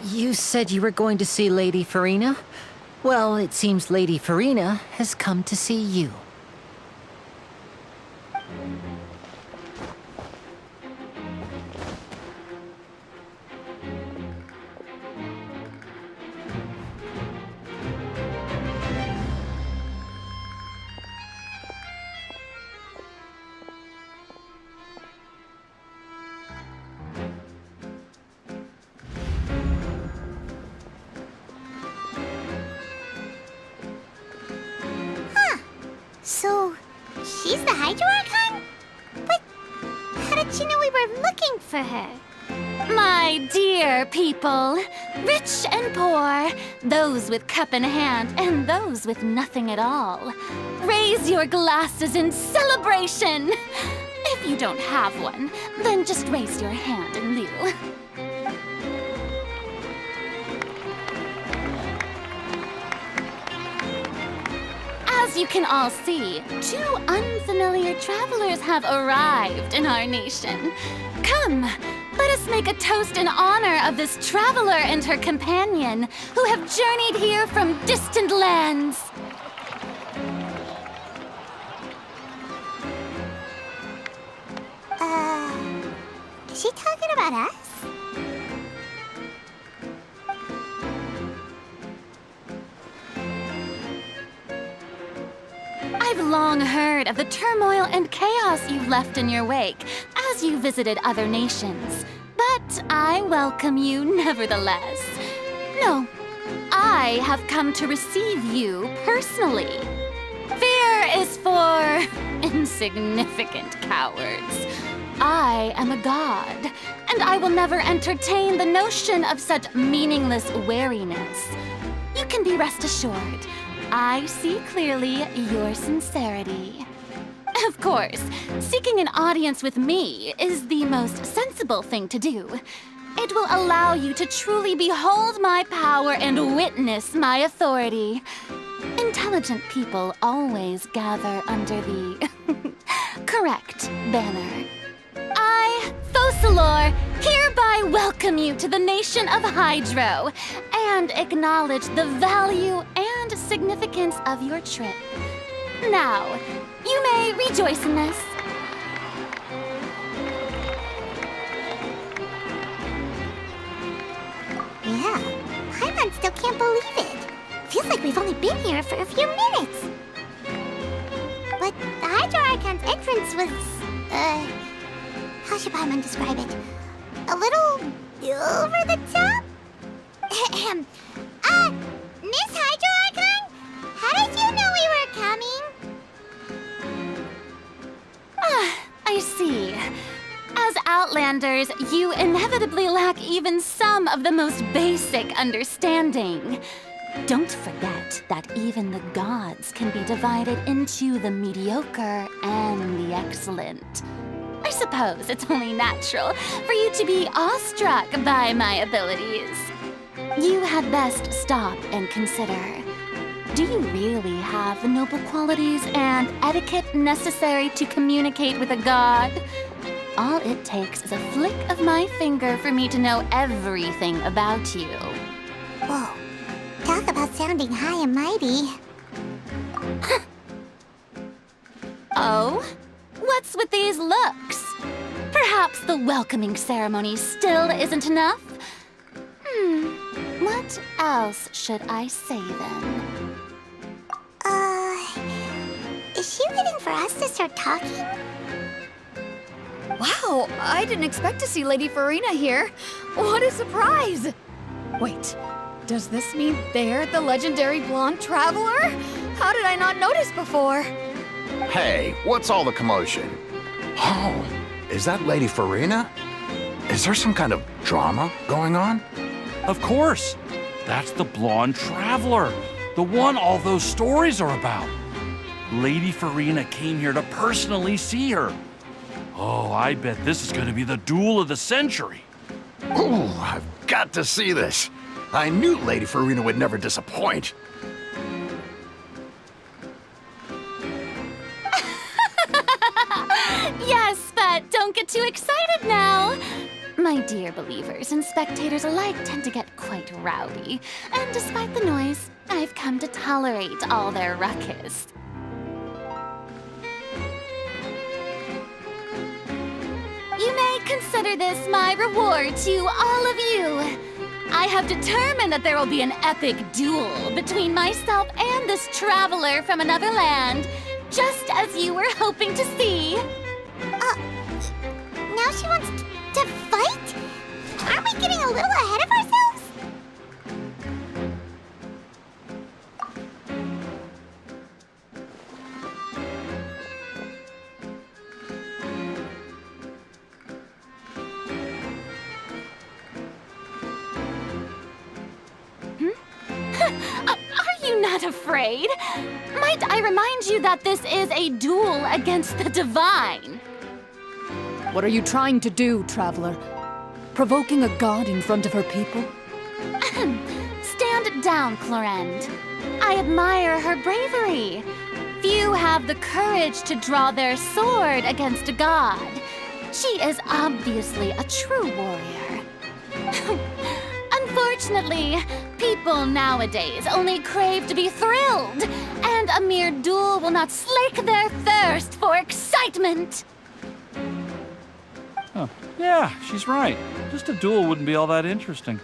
You said you were going to see Lady Furina? Well, it seems Lady Furina has come to see you. So, she's the Hydro Archon? But how did she know we were looking for her? My dear people, rich and poor, those with cup in hand and those with nothing at all, raise your glasses in celebration! If you don't have one, then just raise your hand in lieu. As you can all see, two unfamiliar travelers have arrived in our nation. Come, let us make a toast in honor of this traveler and her companion who have journeyed here from distant lands. Is she talking about us? I've long heard of the turmoil and chaos you've left in your wake as you visited other nations. But I welcome you nevertheless. No, I have come to receive you personally. Fear is for insignificant cowards. I am a god, and I will never entertain the notion of such meaningless wariness. You can be rest assured, I see clearly your sincerity. Of course, seeking an audience with me is the most sensible thing to do. It will allow you to truly behold my power and witness my authority. Intelligent people always gather under the correct banner. I, Focalor, hereby welcome you to the nation of Hydro and acknowledge the value and significance of your trip. Now, you may rejoice in this. Yeah, Paimon still can't believe it. Feels like we've only been here for a few minutes. But the Hydro Archon's entrance was, how should Paimon describe it? A little over the top? Ahem. Miss Hydro Archon? How did you know we were coming? I see. As Outlanders, you inevitably lack even some of the most basic understanding. Don't forget that even the gods can be divided into the mediocre and the excellent. I suppose it's only natural for you to be awestruck by my abilities. You had best stop and consider. Do you really have the noble qualities and etiquette necessary to communicate with a god? All it takes is a flick of my finger for me to know everything about you. Whoa, talk about sounding high and mighty. Oh? What's with these looks? Perhaps the welcoming ceremony still isn't enough? What else should I say then? Is she waiting for us to start talking? Wow, I didn't expect to see Lady Furina here. What a surprise! Wait, does this mean they're the legendary blonde traveler? How did I not notice before? Hey, what's all the commotion? Oh, is that Lady Furina? Is there some kind of drama going on? Of course. That's the blonde traveler, the one all those stories are about. Lady Furina came here to personally see her. Oh, I bet this is going to be the duel of the century. Ooh, I've got to see this. I knew Lady Furina would never disappoint. Yes, but don't get too excited now. My dear believers and spectators alike tend to get quite rowdy, and despite the noise, I've come to tolerate all their ruckus. You may consider this my reward to all of you. I have determined that there will be an epic duel between myself and this traveler from another land, just as you were hoping to see. Now she wants to fight? Aren't we getting a little ahead of ourselves? Are you not afraid? Might I remind you that this is a duel against the divine? What are you trying to do, traveler? Provoking a god in front of her people? Stand down, Clorend. I admire her bravery. Few have the courage to draw their sword against a god. She is obviously a true warrior. Unfortunately, people nowadays only crave to be thrilled, and a mere duel will not slake their thirst for excitement. Huh. Yeah, she's right. Just a duel wouldn't be all that interesting.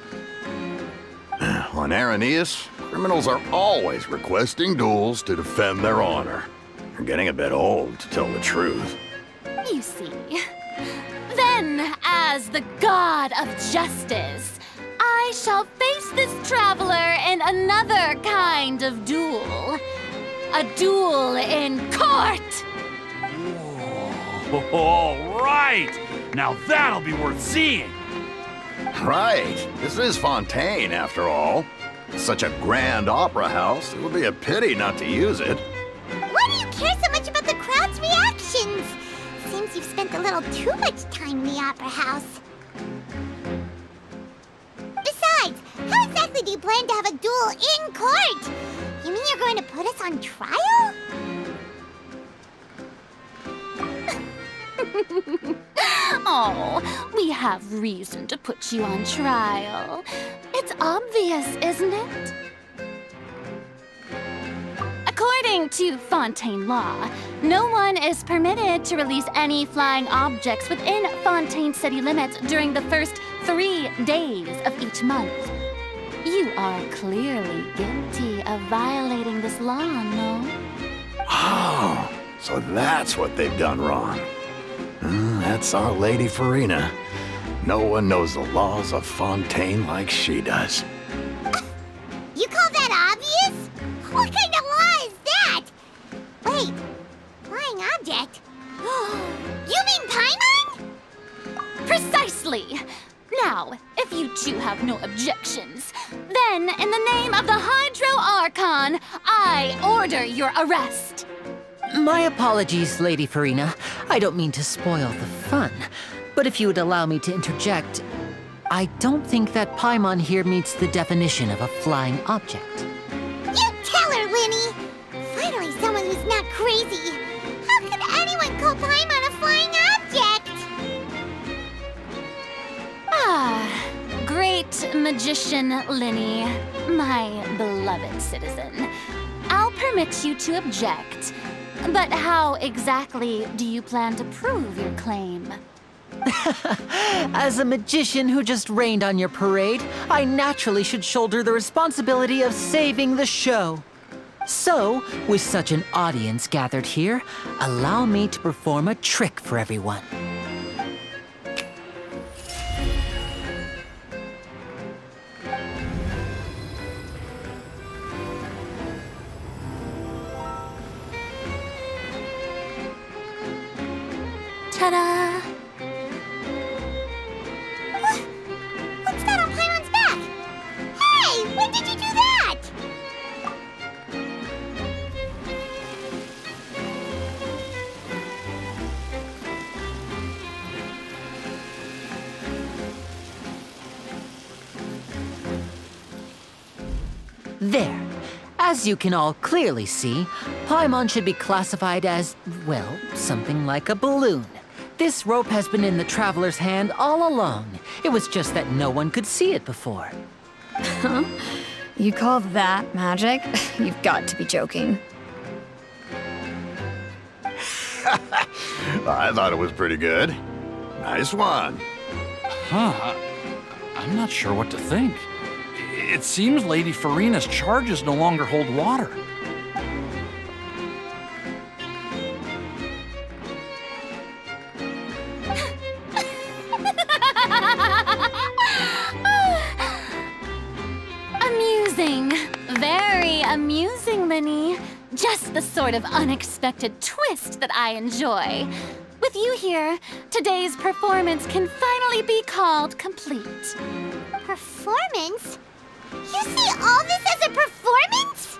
On Araneus, criminals are always requesting duels to defend their honor. You're getting a bit old, to tell the truth. You see. Then, as the god of justice, I shall face this traveler in another kind of duel. A duel in court! Whoa, all right! Now that'll be worth seeing! Right. This is Fontaine, after all. Such a grand opera house, it would be a pity not to use it. Why do you care so much about the crowd's reactions? Seems you've spent a little too much time in the opera house. Besides, how exactly do you plan to have a duel in court? You mean you're going to put us on trial? Oh, we have reason to put you on trial. It's obvious, isn't it? According to Fontaine law, no one is permitted to release any flying objects within Fontaine city limits during the first 3 days of each month. You are clearly guilty of violating this law, no? Oh, so that's what they've done wrong. That's our Lady Furina. No one knows the laws of Fontaine like she does. You call that obvious? What kind of law is that? Wait, flying object? You mean Paimon? Precisely! Now, if you two have no objections, then in the name of the Hydro Archon, I order your arrest. My apologies, Lady Furina. I don't mean to spoil the fun. But if you would allow me to interject, I don't think that Paimon here meets the definition of a flying object. You tell her, Linny! Finally someone who's not crazy. How could anyone call Paimon a flying object? Ah, great magician Linny, my beloved citizen. I'll permit you to object. But how exactly do you plan to prove your claim? As a magician who just rained on your parade, I naturally should shoulder the responsibility of saving the show. So, with such an audience gathered here, allow me to perform a trick for everyone. Ta-da! What's that on Paimon's back? Hey, when did you do that? There. As you can all clearly see, Paimon should be classified as, well, something like a balloon. This rope has been in the traveler's hand all along. It was just that no one could see it before. Huh? You call that magic? You've got to be joking. I thought it was pretty good. Nice one. Huh? I'm not sure what to think. It seems Lady Furina's charges no longer hold water. Amusing. Very amusing, Linny. Just the sort of unexpected twist that I enjoy. With you here, today's performance can finally be called complete. Performance? You see all this as a performance?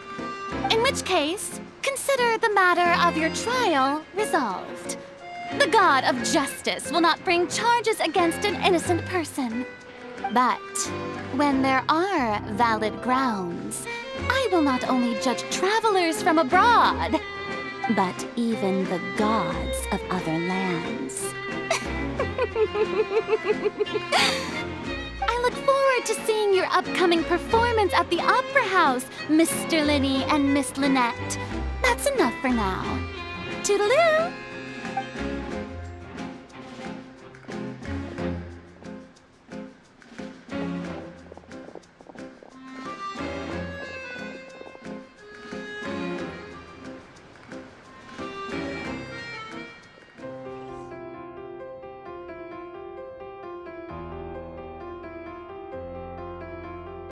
In which case, consider the matter of your trial resolved. The god of justice will not bring charges against an innocent person. But when there are valid grounds, I will not only judge travelers from abroad, but even the gods of other lands. I look forward to seeing your upcoming performance at the Opera House, Mr. Linny and Miss Lynette. That's enough for now. Toodaloo!